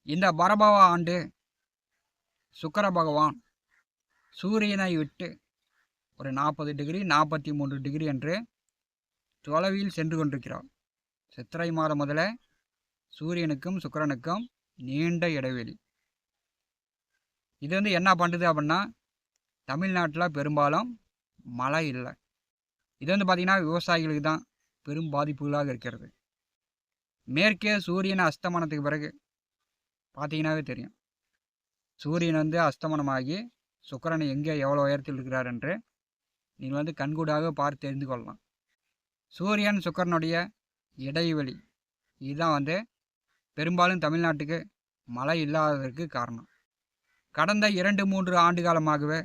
இந்த பரபவ ஆண்டு சுக்கிர பகவான் சூரியனை விட்டு ஒரு 40 டிகிரி 43 டிகிரி என்று தொலைவில் சென்று கொண்டிருக்கிறார். சித்திரை மாதம் முதல சூரியனுக்கும் சுக்கிரனுக்கும் நீண்ட இடைவெளி. இது என்ன பண்ணுது அப்படின்னா, தமிழ்நாட்டில் பெரும்பாலும் மழை இல்லை. இது பார்த்திங்கன்னா விவசாயிகளுக்கு தான் பெரும் பாதிப்புகளாக இருக்கிறது. மேற்கே சூரியன் அஸ்தமனத்துக்கு பிறகு பார்த்தீங்கன்னாவே தெரியும், சூரியன் அஸ்தமனமாகி சுக்கிரன் எங்கே எவ்வளோ உயரத்தில் இருக்கிறார் என்று நீங்கள் கண்கூடாக பார்த்து தெரிந்து கொள்ளலாம். சூரியன் சுக்கிரனுடைய இடைவெளி இதுதான் பெரும்பாலும் தமிழ்நாட்டுக்கு மழை இல்லாததற்கு காரணம். கடந்த 2-3 ஆண்டு காலமாகவே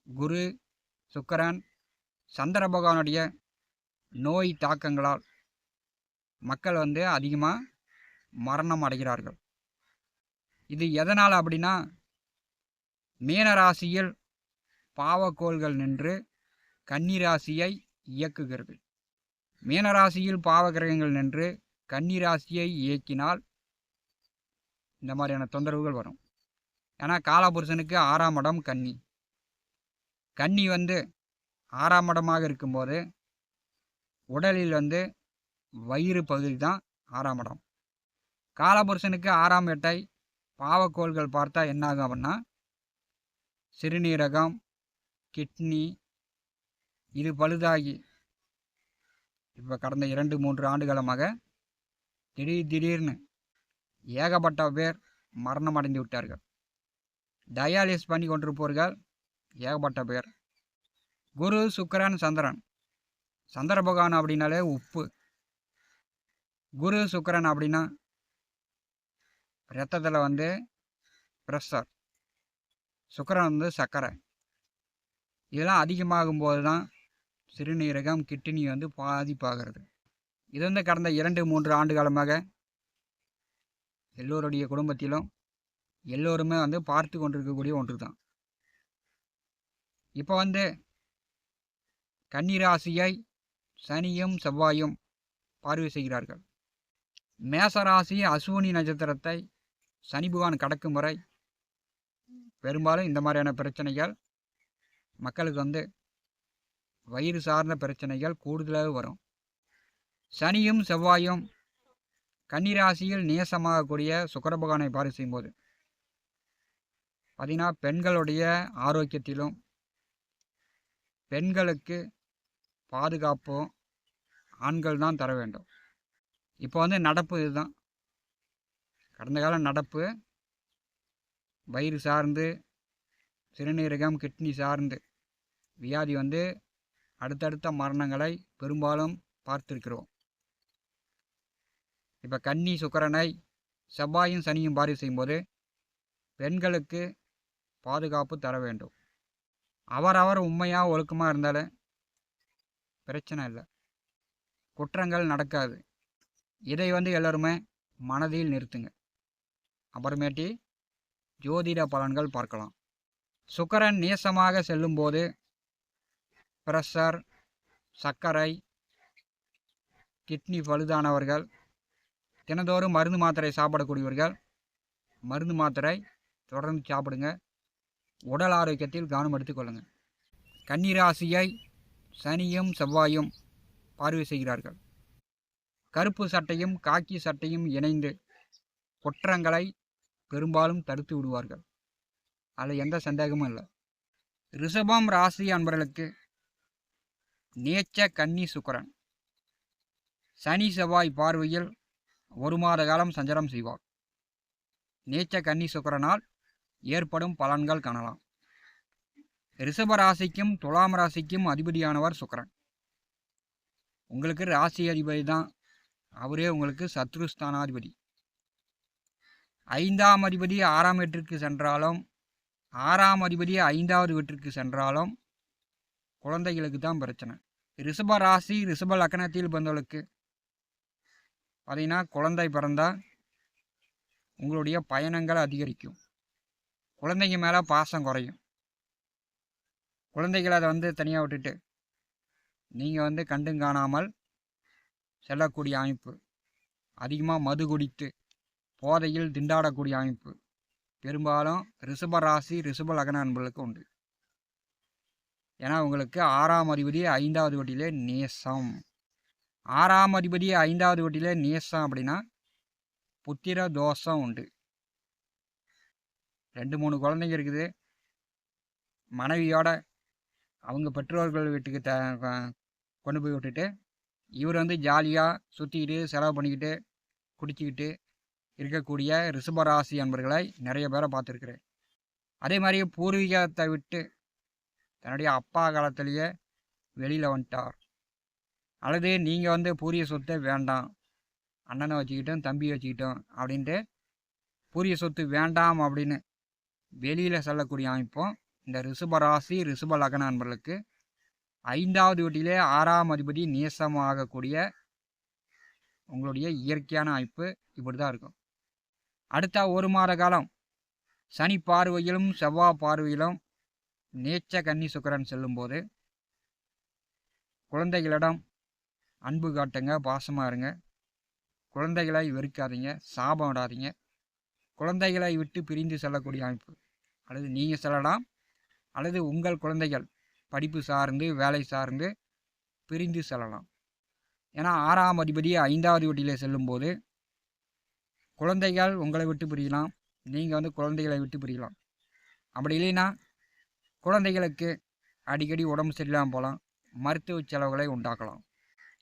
குரு சுக்கிரன் சந்திர பகவானுடைய நோய் தாக்கங்களால் மக்கள் அதிகமாக மரணம் அடைகிறார்கள். இது எதனால் அப்படின்னா, மீனராசியில் பாவக்கோள்கள் நின்று கன்னிராசியை இயக்குகிறது. மீனராசியில் பாவகிரகங்கள் நின்று கன்னிராசியை இயக்கினால் இந்த மாதிரியான தொந்தரவுகள் வரும். ஏன்னா காலபுருஷனுக்கு 6ஆம் இடம் கன்னி. கன்னி 6ஆம் இடமாக இருக்கும்போது உடலில் வயிறு பகுதி தான் 6ஆம் இடம். காலபுருஷனுக்கு 6ஆம் இடத்தை பாவக்கோள்கள் பார்த்தா என்ன ஆகும் அப்படின்னா, சிறுநீரகம், கிட்னி இது பழுதாகி இப்போ கடந்த 2-3 ஆண்டுகாலமாக திடீர்னு ஏகப்பட்ட பேர் மரணம் அடைந்து விட்டார்கள். டயாலிசிஸ் பண்ணி கொண்டிருப்பவர்கள் ஏகப்பட்ட பேர். குரு சுக்கிரன் சந்திரன், சந்திர பகவான் அப்படின்னாலே உப்பு, குரு சுக்கிரன் அப்படின்னா இரத்தத்தில் ப்ரெஷர், சுக்கிரன் சர்க்கரை. இதெல்லாம் அதிகமாகும்போது தான் சிறுநீரகம், கிட்னி பாதிப்பாகிறது. இது கடந்த 2-3 ஆண்டு காலமாக எல்லோருடைய குடும்பத்திலும் எல்லோருமே பார்த்து கொண்டிருக்கக்கூடிய ஒன்று தான். இப்போ கன்னிராசியை சனியும் செவ்வாயும் பார்வை செய்கிறார்கள். மேசராசி அசுவினி நட்சத்திரத்தை சனி பகவான் கடக்கும் வரை பெரும்பாலும் இந்த மாதிரியான பிரச்சனைகள் மக்களுக்கு வயிறு சார்ந்த பிரச்சனைகள் கூடுதலாக வரும். சனியும் செவ்வாயும் கன்னிராசியில் நேசமாகக்கூடிய சுக்கிர பகவானை பார்வை செய்யும்போது பார்த்தீங்கன்னா பெண்களுடைய ஆரோக்கியத்திலும் பெண்களுக்கு பாதுகாப்போ ஆண்கள் தான் தர வேண்டும். இப்போ நடப்பு இதுதான். கடந்த கால நடப்பு வயிறு சார்ந்து சிறுநீரகம், கிட்னி சார்ந்து வியாதி அடுத்தடுத்த மரணங்களை பெரும்பாலும் பார்த்திருக்கிறோம். இப்போ கன்னி சுக்கிரனை செவ்வாயும் சனியும் பார்வை செய்யும்போது பெண்களுக்கு பாதுகாப்பு தர வேண்டும். அவரவர் உண்மையாக ஒழுக்கமாக இருந்தாலே பிரச்சனை இல்லை, குற்றங்கள் நடக்காது. இதை எல்லோருமே மனதில் நிறுத்துங்க. அப்புறமேட்டி ஜோதிட பலன்கள் பார்க்கலாம். சுக்கிரன் நேசமாக செல்லும்போது ப்ரெஷர், சர்க்கரை, கிட்னி பழுதானவர்கள், தினந்தோறும் மருந்து மாத்திரை சாப்பிடக்கூடியவர்கள் மருந்து மாத்திரை தொடர்ந்து சாப்பிடுங்க. உடல் ஆரோக்கியத்தில் கவனம் எடுத்துக்கொள்ளுங்கள். கன்னிராசியை சனியும் செவ்வாயும் பார்வை செய்கிறார்கள். கருப்பு சட்டையும் காக்கி சட்டையும் இணைந்து குற்றங்களை பெரும்பாலும் தடுத்து விடுவார்கள். அதில் எந்த சந்தேகமும் இல்லை. ரிஷபம் ராசி அன்பர்களுக்கு நேச்ச கன்னி சுக்கிரன் சனி செவ்வாய் பார்வையில் 1 மாத காலம் சஞ்சாரம் செய்வார். நேச்ச கன்னி சுக்கிரனால் ஏற்படும் பலன்கள் காணலாம். ரிஷப ராசிக்கும் துலாம் ராசிக்கும் அதிபதியானவர் சுக்கிரன். உங்களுக்கு ராசி அதிபதி தான், அவரே உங்களுக்கு சத்ருஸ்தானாதிபதி. 5ஆம் அதிபதி 6ஆம் வீட்டிற்கு சென்றாலும் 6ஆம் அதிபதி 5வது வீட்டிற்கு சென்றாலும் குழந்தைகளுக்கு தான் பிரச்சனை. ரிஷப ராசி ரிஷப லக்னத்தில் பிறந்தவர்களுக்கு பார்த்தீங்கன்னா குழந்தை பிறந்தால் உங்களுடைய பயணங்கள் அதிகரிக்கும். குழந்தைங்க மேலே பாசம் குறையும். குழந்தைகளை அதை தனியாக விட்டுட்டு நீங்கள் கண்டும் காணாமல் செல்லக்கூடிய அமைப்பு, அதிகமாக மது குடித்து போதையில் திண்டாடக்கூடிய அமைப்பு பெரும்பாலும் ரிஷப ராசி ரிஷப லக்ன அன்பர்களுக்கு உண்டு. ஏன்னா உங்களுக்கு 6ஆம் அதிபதி 5வது வீட்டிலே நேசம். 6ஆம் அதிபதி 5வது வீட்டிலே நேசம் அப்படின்னா புத்திர தோஷம் உண்டு. 2-3 குழந்தைங்க இருக்குது. மனைவியோட அவங்க பெற்றோர்கள் வீட்டுக்கு கொண்டு போய் விட்டுட்டு இவர் வந்து ஜாலியாக சுற்றிக்கிட்டு செலவு பண்ணிக்கிட்டு குடிச்சிக்கிட்டு இருக்கக்கூடிய ரிஷபராசி அன்பர்களை நிறைய பேரை பார்த்துருக்குறேன். அதே மாதிரி பூர்வீகத்தை விட்டு தன்னுடைய அப்பா காலத்திலேயே வெளியில் வந்துட்டார். அல்லது நீங்கள் வந்து பூர்வீக சொத்தை வேண்டாம், அண்ணனை வச்சுக்கிட்டோம் தம்பி வச்சுக்கிட்டோம் அப்படின்ட்டு பூர்வீக சொத்து வேண்டாம் அப்படின்னு வெளியில் செல்லக்கூடிய அமைப்பும் இந்த ரிஷபராசி ரிஷப லக்ன அன்பர்களுக்கு 5வது வீட்டிலே 6ஆம் அதிபதி நேசமாகக்கூடிய உங்களுடைய இயற்கையான அமைப்பு இப்படி தான் இருக்கும். அடுத்த 1 மாத காலம் சனி பார்வையிலும் செவ்வாய் பார்வையிலும் நேச்ச கன்னி சுக்கிரன் செல்லும்போது குழந்தைகளிடம் அன்பு காட்டுங்க, பாசமாக இருங்க. குழந்தைகளை வெறுக்காதீங்க, சாபம் விடாதீங்க. குழந்தைகளை விட்டு பிரிந்து செல்லக்கூடிய அமைப்பு அல்லது நீங்கள் செல்லலாம், அல்லது உங்கள் குழந்தைகள் படிப்பு சார்ந்து வேலை சார்ந்து பிரிந்து செல்லலாம். ஏன்னா 6ஆம் அதிபதி 5வது வீட்டிலே செல்லும்போது குழந்தைகள் உங்களை விட்டு பிரியலாம், நீங்கள் வந்து குழந்தைகளை விட்டு பிரியலாம். அப்படி இல்லைன்னா குழந்தைகளுக்கு அடிக்கடி உடம்பு சரியில்லாமல் போகலாம், மருத்துவ செலவுகளை உண்டாக்கலாம்.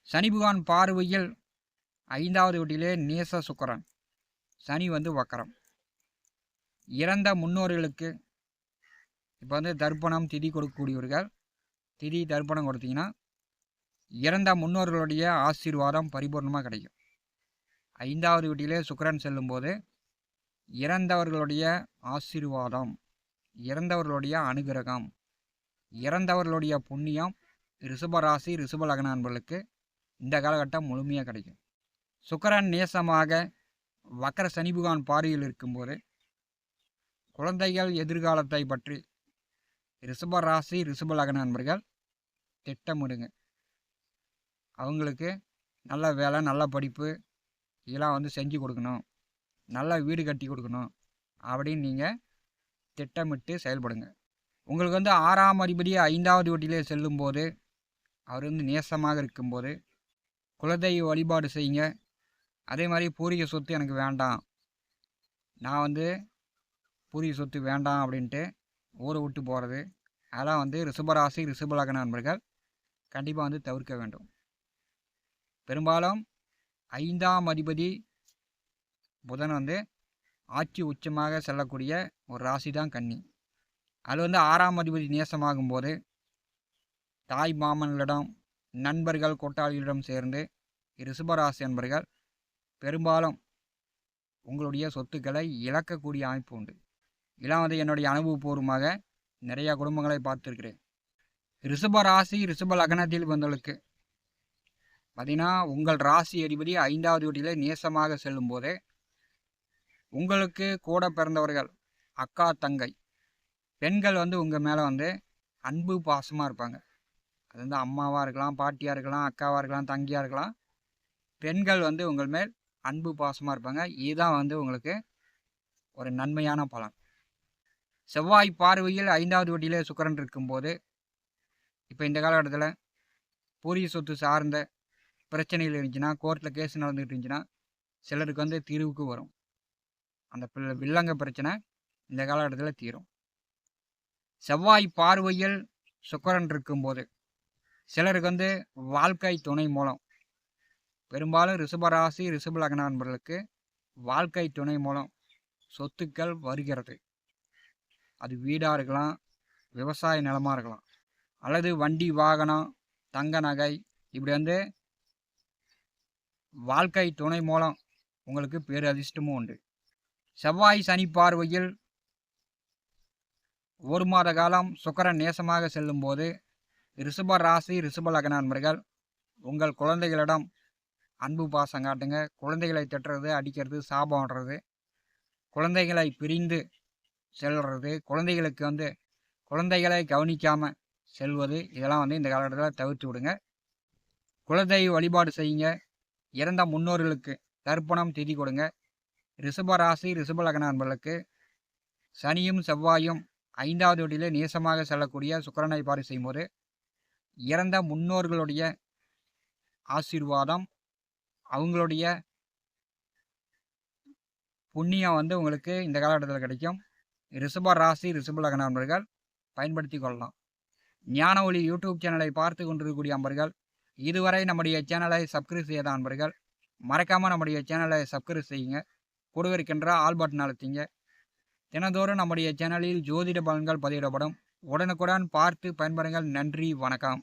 சனி பகவான் பார்வையில் 5வது வீட்டிலே நேச சுக்கிரன், சனி வந்து வக்கரம். இறந்த முன்னோர்களுக்கு இப்போ வந்து தர்ப்பணம் திதி கொடுக்கக்கூடியவர்கள் திதி தர்ப்பணம் கொடுத்தீங்கன்னா இறந்த முன்னோர்களுடைய ஆசீர்வாதம் பரிபூர்ணமாக கிடைக்கும். 5வது வீட்டிலே சுக்கிரன் செல்லும்போது இறந்தவர்களுடைய ஆசீர்வாதம், இறந்தவர்களுடைய அனுகிரகம், இறந்தவர்களுடைய புண்ணியம் ரிஷபராசி ரிஷப லக்ன அன்பர்களுக்கு இந்த காலகட்டம் முழுமையாக கிடைக்கும். சுக்கிரன் நேசமாக வக்கர சனி பகவான் பார்வையில் இருக்கும்போது குழந்தைகள் எதிர்காலத்தை பற்றி ரிஷபராசி ரிஷப லக்ன அன்பர்கள் திட்டமிடுங்க. அவங்களுக்கு நல்ல வேலை, நல்ல படிப்பு இதெல்லாம் வந்து செஞ்சு கொடுக்கணும், நல்ல வீடு கட்டி கொடுக்கணும் அப்படின்னு நீங்கள் திட்டமிட்டு செயல்படுங்க. உங்களுக்கு வந்து 6ஆம் அதிபதி 5வது வீட்டிலே செல்லும்போது அவர் வந்து நேசமாக இருக்கும்போது குலதெய்வ வழிபாடு செய்யுங்க. அதே மாதிரி பூர்வீக சொத்து எனக்கு வேண்டாம், நான் வந்து பூர்வீக சொத்து வேண்டாம் அப்படின்ட்டு ஊரை விட்டு போகிறது, அதெல்லாம் வந்து ரிஷபராசி ரிஷப லக்ன அன்பர்கள் கண்டிப்பாக வந்து தவிர்க்க வேண்டும். பெரும்பாலும் 5ஆம் அதிபதி புதன் வந்து ஆட்சி உச்சமாக செல்லக்கூடிய ஒரு ராசி தான் கன்னி. அது வந்து 6ஆம் அதிபதி நேசமாகும் போது தாய் மாமன்களிடம் நண்பர்கள் கூட்டாளிகளிடம் சேர்ந்து ரிஷபராசி அன்பர்கள் பெரும்பாலும் உங்களுடைய சொத்துக்களை இழக்கக்கூடிய அமைப்பு உண்டு. இதெல்லாம் வந்து என்னுடைய அனுபவபூர்வமாக நிறையா குடும்பங்களை பார்த்துருக்கிறேன். ரிஷப ராசி ரிஷப லக்னத்தில் வந்தவர்களுக்கு பார்த்தீங்கன்னா உங்கள் ராசி அதிபதி 5வது வீட்டிலே நேசமாக செல்லும் போதே உங்களுக்கு கூட பிறந்தவர்கள் அக்கா தங்கை பெண்கள் வந்து உங்கள் மேலே வந்து அன்பு பாசமாக இருப்பாங்க. அது வந்து அம்மாவாக இருக்கலாம், பாட்டியாக இருக்கலாம், அக்காவாக இருக்கலாம், தங்கியாக இருக்கலாம். பெண்கள் வந்து உங்கள் மேல் அன்பு பாசமாக இருப்பாங்க. இதுதான் வந்து உங்களுக்கு ஒரு நன்மையான பலன். செவ்வாய் பார்வையில் 5வது வீட்டிலே சுக்கிரன் இருக்கும்போது இப்போ இந்த காலகட்டத்தில் பூர்வீக சொத்து சார்ந்த பிரச்சனைகள் இருந்துச்சுன்னா, கோர்ட்டில் கேஸ் நடந்துகிட்டு இருந்துச்சுன்னா சிலருக்கு வந்து தீர்வுக்கு வரும். அந்த வில்லங்க பிரச்சனை இந்த காலகட்டத்தில் தீரும். செவ்வாய் பார்வையில் சுக்கிரன் இருக்கும்போது சிலருக்கு வந்து வாழ்க்கை துணை மூலம், பெரும்பாலும் ரிஷபராசி ரிஷப லக்ன அன்பர்களுக்கு வாழ்க்கை துணை மூலம் சொத்துக்கள் வருகிறது. அது வீடாக இருக்கலாம், விவசாய நிலமாக இருக்கலாம், அல்லது வண்டி வாகனம், தங்க நகை, இப்படி வந்து வாழ்க்கை துணை மூலம் உங்களுக்கு பேரு அதிர்ஷ்டமும் உண்டு. செவ்வாய் சனி பார்வையில் 1 மாத காலம் சுக்கிரன் நேசமாக செல்லும்போது ரிஷப ராசி ரிஷப லக்ன அன்பர்கள் உங்கள் குழந்தைகளிடம் அன்பு பாசம் காட்டுங்க. குழந்தைகளை திட்டுறது, அடிக்கிறது, சாபம் விடுறது, குழந்தைகளை பிரிந்து செல்வது, குழந்தைகளுக்கு வந்து குழந்தைகளை கவனிக்காமல் செல்வது, இதெல்லாம் வந்து இந்த காலகட்டத்தில் தவிர்த்து விடுங்க. குலதெய்வ வழிபாடு செய்யுங்க. இறந்த முன்னோர்களுக்கு தர்ப்பணம் திதி கொடுங்க. ரிஷபராசி ரிஷப லக்ன நண்பர்களுக்கு சனியும் செவ்வாயும் 5வது வீட்டிலே நேசமாக செல்லக்கூடிய சுக்கிரனை பார்வை செய்யும்போது இறந்த முன்னோர்களுடைய ஆசீர்வாதம், அவங்களுடைய புண்ணியம் உங்களுக்கு இந்த காலகட்டத்தில் கிடைக்கும். ரிஷப ராசி ரிஷப லக்ன நண்பர்கள் பயன்படுத்தி கொள்ளலாம். ஞான ஒளி யூடியூப் சேனலை பார்த்து கொண்டிருக்கக்கூடிய நண்பர்கள், இதுவரை நம்முடைய சேனலை சப்ஸ்கிரைப் செய்யாத நண்பர்கள் மறக்காமல் நம்முடைய சேனலை சப்ஸ்கிரைப் செய்யுங்க. கூடவே இருக்கின்ற ஆல் பட்டன் அழுத்திங்க. தினந்தோறும் நம்முடைய சேனலில் ஜோதிட பலன்கள் பதிவிடப்படும். உடனுக்குடன் பார்த்து பயன்பெறுங்கள். நன்றி, வணக்கம்.